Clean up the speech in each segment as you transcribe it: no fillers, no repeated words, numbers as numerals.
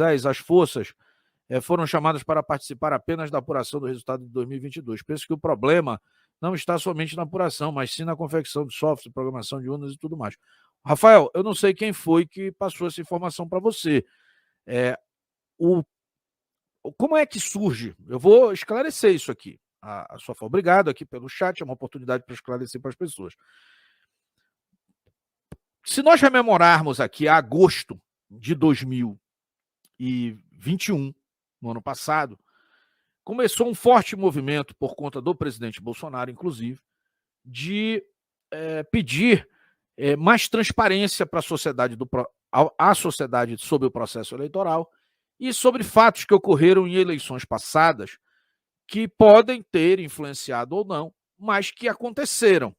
as forças foram chamadas para participar apenas da apuração do resultado de 2022. Penso que o problema não está somente na apuração, mas sim na confecção de software, programação de urnas e tudo mais. Rafael, eu não sei quem foi que passou essa informação para você. Como é que surge? Eu vou esclarecer isso aqui. A sua favor. Obrigado aqui pelo chat, é uma oportunidade para esclarecer para as pessoas. Se nós rememorarmos aqui agosto de 2021, no ano passado, começou um forte movimento, por conta do presidente Bolsonaro, inclusive, de pedir mais transparência para a sociedade, sobre o processo eleitoral e sobre fatos que ocorreram em eleições passadas que podem ter influenciado ou não, mas que aconteceram.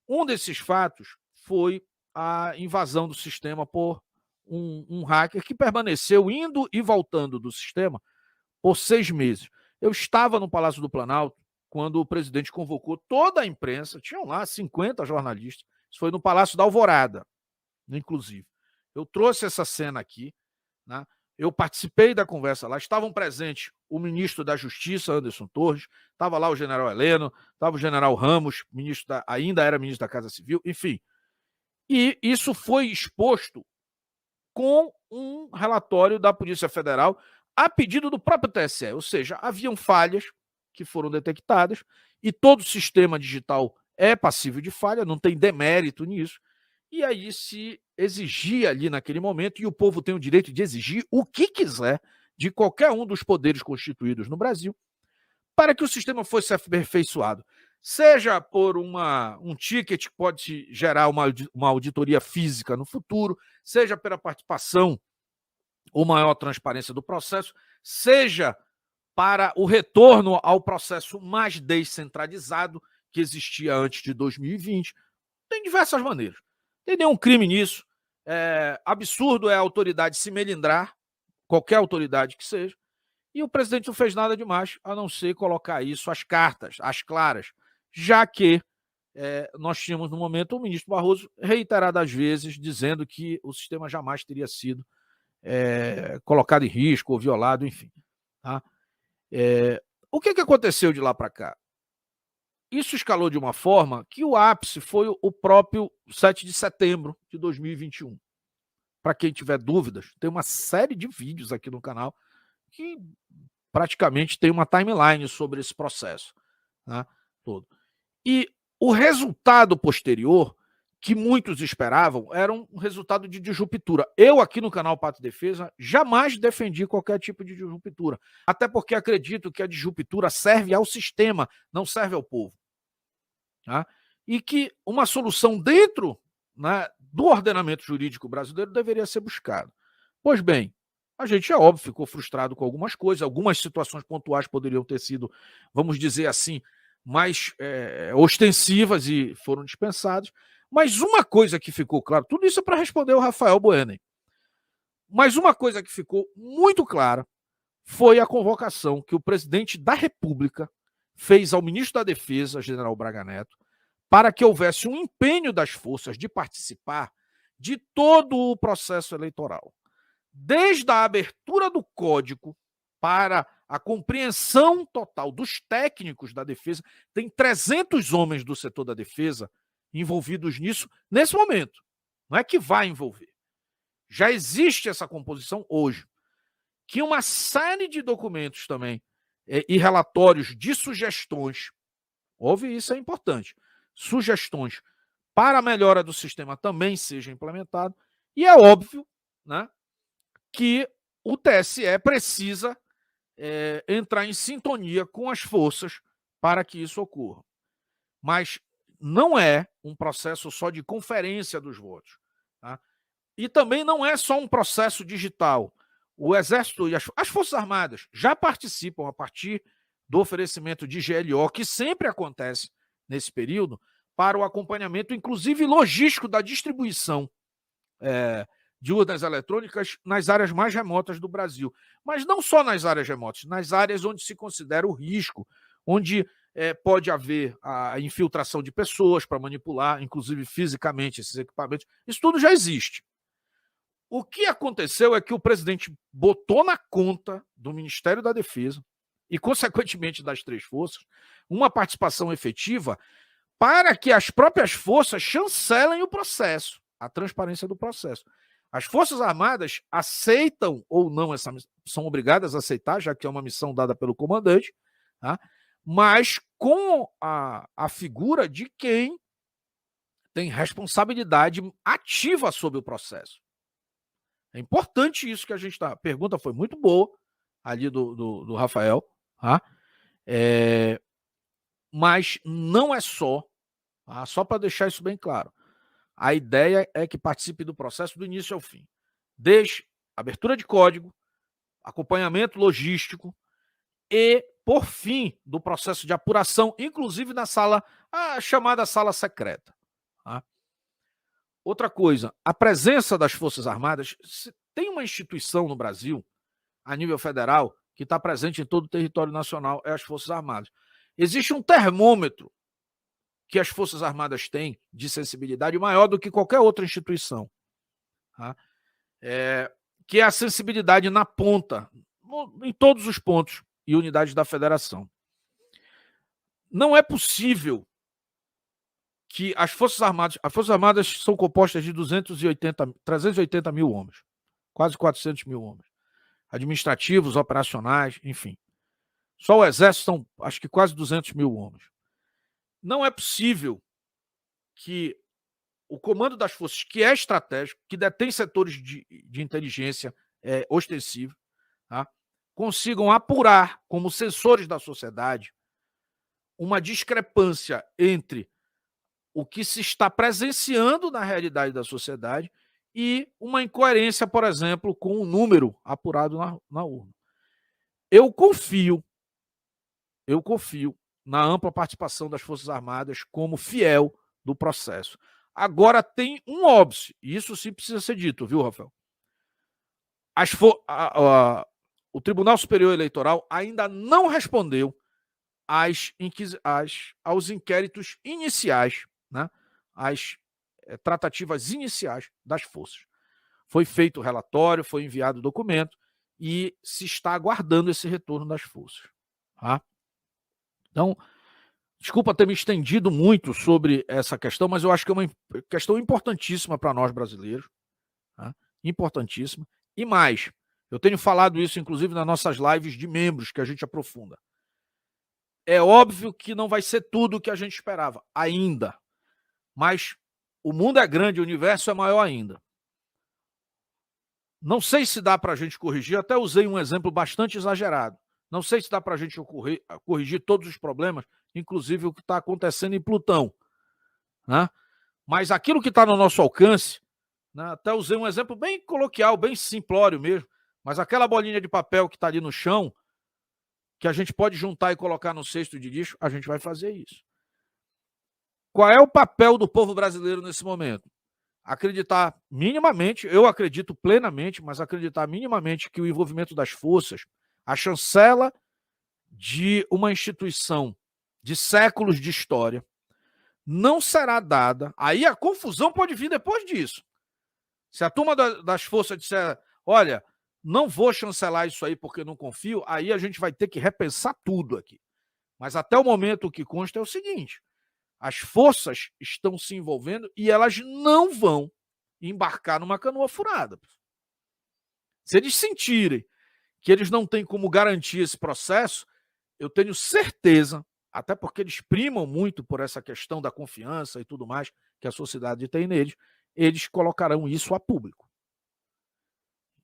Um desses fatos foi a invasão do sistema por um hacker que permaneceu indo e voltando do sistema por 6 meses. Eu estava no Palácio do Planalto quando o presidente convocou toda a imprensa, tinham lá 50 jornalistas, isso foi no Palácio da Alvorada, inclusive. Eu trouxe essa cena aqui, né? Eu participei da conversa lá, estavam presentes o ministro da Justiça, Anderson Torres, estava lá o general Heleno, estava o general Ramos, ainda era ministro da Casa Civil, enfim. E isso foi exposto com um relatório da Polícia Federal a pedido do próprio TSE, ou seja, haviam falhas que foram detectadas e todo sistema digital é passível de falha, não tem demérito nisso, e aí se exigia ali naquele momento, e o povo tem o direito de exigir o que quiser de qualquer um dos poderes constituídos no Brasil, para que o sistema fosse aperfeiçoado. Seja por um ticket que pode gerar uma auditoria física no futuro, seja pela participação ou maior transparência do processo, seja para o retorno ao processo mais descentralizado que existia antes de 2020. Tem diversas maneiras. Não tem nenhum crime nisso. Absurdo é a autoridade se melindrar, qualquer autoridade que seja, e o presidente não fez nada demais, a não ser colocar isso às cartas, às claras, já que nós tínhamos no momento o ministro Barroso reiteradas vezes dizendo que o sistema jamais teria sido colocado em risco ou violado, enfim. Tá? O que aconteceu de lá para cá? Isso escalou de uma forma que o ápice foi o próprio 7 de setembro de 2021. Para quem tiver dúvidas, tem uma série de vídeos aqui no canal que praticamente tem uma timeline sobre esse processo, né, todo. E o resultado posterior, que muitos esperavam, era um resultado de disruptura. Eu, aqui no canal Pátria e Defesa, jamais defendi qualquer tipo de disruptura, até porque acredito que a disruptura serve ao sistema, não serve ao povo. Tá? E que uma solução dentro, né, do ordenamento jurídico brasileiro deveria ser buscada. Pois bem, a gente, é óbvio, ficou frustrado com algumas coisas, algumas situações pontuais poderiam ter sido, vamos dizer assim, mais ostensivas e foram dispensadas, mas uma coisa que ficou claro, tudo isso é para responder ao Rafael Boenen, mas uma coisa que ficou muito clara foi a convocação que o presidente da República fez ao ministro da Defesa, general Braga Neto, para que houvesse um empenho das forças de participar de todo o processo eleitoral. Desde a abertura do código para a compreensão total dos técnicos da defesa, tem 300 homens do setor da defesa envolvidos nisso nesse momento. Não é que vai envolver. Já existe essa composição hoje. Que uma série de documentos também e relatórios de sugestões, houve isso, é importante, sugestões para a melhora do sistema também seja implementado, e é óbvio, né, que o TSE precisa entrar em sintonia com as forças para que isso ocorra. Mas não é um processo só de conferência dos votos. Tá? E também não é só um processo digital. O Exército e as Forças Armadas já participam a partir do oferecimento de GLO, que sempre acontece nesse período, para o acompanhamento, inclusive logístico, da distribuição de urnas eletrônicas nas áreas mais remotas do Brasil. Mas não só nas áreas remotas, nas áreas onde se considera o risco, onde pode haver a infiltração de pessoas para manipular, inclusive fisicamente, esses equipamentos. Isso tudo já existe. O que aconteceu é que o presidente botou na conta do Ministério da Defesa e, consequentemente, das três forças, uma participação efetiva para que as próprias forças chancelem o processo, a transparência do processo. As Forças Armadas aceitam ou não essa missão, são obrigadas a aceitar, já que é uma missão dada pelo comandante, tá? Mas com a figura de quem tem responsabilidade ativa sobre o processo. É importante isso que a gente está. A pergunta foi muito boa ali do Rafael, tá? Mas não é só, tá? Só para deixar isso bem claro. A ideia é que participe do processo do início ao fim. Desde abertura de código, acompanhamento logístico e, por fim, do processo de apuração, inclusive na sala, a chamada sala secreta. Tá? Outra coisa, a presença das Forças Armadas, tem uma instituição no Brasil, a nível federal, que está presente em todo o território nacional, é as Forças Armadas. Existe um termômetro que as Forças Armadas têm de sensibilidade maior do que qualquer outra instituição. Tá? Que é a sensibilidade na ponta, em todos os pontos e unidades da federação. Não é possível que as Forças Armadas são compostas de 380 mil homens, quase 400 mil homens, administrativos, operacionais, enfim. Só o Exército são, acho que quase 200 mil homens. Não é possível que o comando das forças, que é estratégico, que detém setores de inteligência ostensiva, tá? Consigam apurar, como sensores da sociedade, uma discrepância entre o que se está presenciando na realidade da sociedade e uma incoerência, por exemplo, com o número apurado na urna. Eu confio na ampla participação das Forças Armadas como fiel do processo. Agora tem um óbice, e isso sim precisa ser dito, viu, Rafael? O Tribunal Superior Eleitoral ainda não respondeu aos inquéritos iniciais, né? As tratativas iniciais das forças. Foi feito o relatório, foi enviado o documento e se está aguardando esse retorno das forças. Tá? Então, desculpa ter me estendido muito sobre essa questão, mas eu acho que é uma questão importantíssima para nós brasileiros. Tá? Importantíssima. E mais, eu tenho falado isso, inclusive, nas nossas lives de membros, que a gente aprofunda. É óbvio que não vai ser tudo o que a gente esperava, ainda. Mas o mundo é grande, o universo é maior ainda. Não sei se dá para a gente corrigir, até usei um exemplo bastante exagerado. Não sei se dá para a gente corrigir todos os problemas, inclusive o que está acontecendo em Plutão. Né? Mas aquilo que está no nosso alcance, né, até usei um exemplo bem coloquial, bem simplório mesmo, mas aquela bolinha de papel que está ali no chão, que a gente pode juntar e colocar no cesto de lixo, a gente vai fazer isso. Qual é o papel do povo brasileiro nesse momento? Acreditar minimamente, eu acredito plenamente, mas acreditar minimamente que o envolvimento das forças, a chancela de uma instituição de séculos de história, não será dada. Aí a confusão pode vir depois disso. Se a turma das forças disser, olha, não vou chancelar isso aí porque não confio, aí a gente vai ter que repensar tudo aqui. Mas até o momento o que consta é o seguinte, as forças estão se envolvendo e elas não vão embarcar numa canoa furada. Se eles sentirem que eles não têm como garantir esse processo, eu tenho certeza, até porque eles primam muito por essa questão da confiança e tudo mais que a sociedade tem neles, eles colocarão isso a público.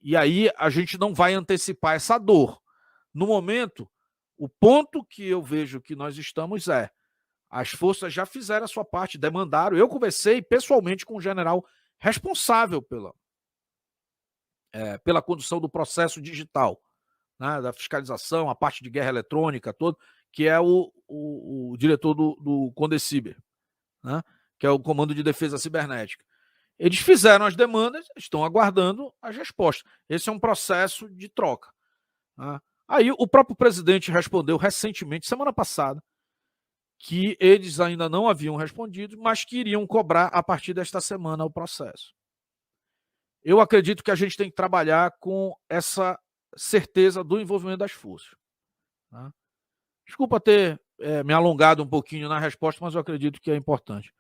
E aí a gente não vai antecipar essa dor. No momento, o ponto que eu vejo que nós estamos as forças já fizeram a sua parte, demandaram. Eu conversei pessoalmente com o general responsável pela condução do processo digital, né, da fiscalização, a parte de guerra eletrônica, todo, que é o diretor do Condeciber, né, que é o Comando de Defesa Cibernética. Eles fizeram as demandas, estão aguardando as respostas. Esse é um processo de troca. Né? Aí o próprio presidente respondeu recentemente, semana passada, que eles ainda não haviam respondido, mas que iriam cobrar a partir desta semana o processo. eu acredito que a gente tem que trabalhar com essa certeza do envolvimento das forças. Tá? Desculpa ter me alongado um pouquinho na resposta, mas eu acredito que é importante.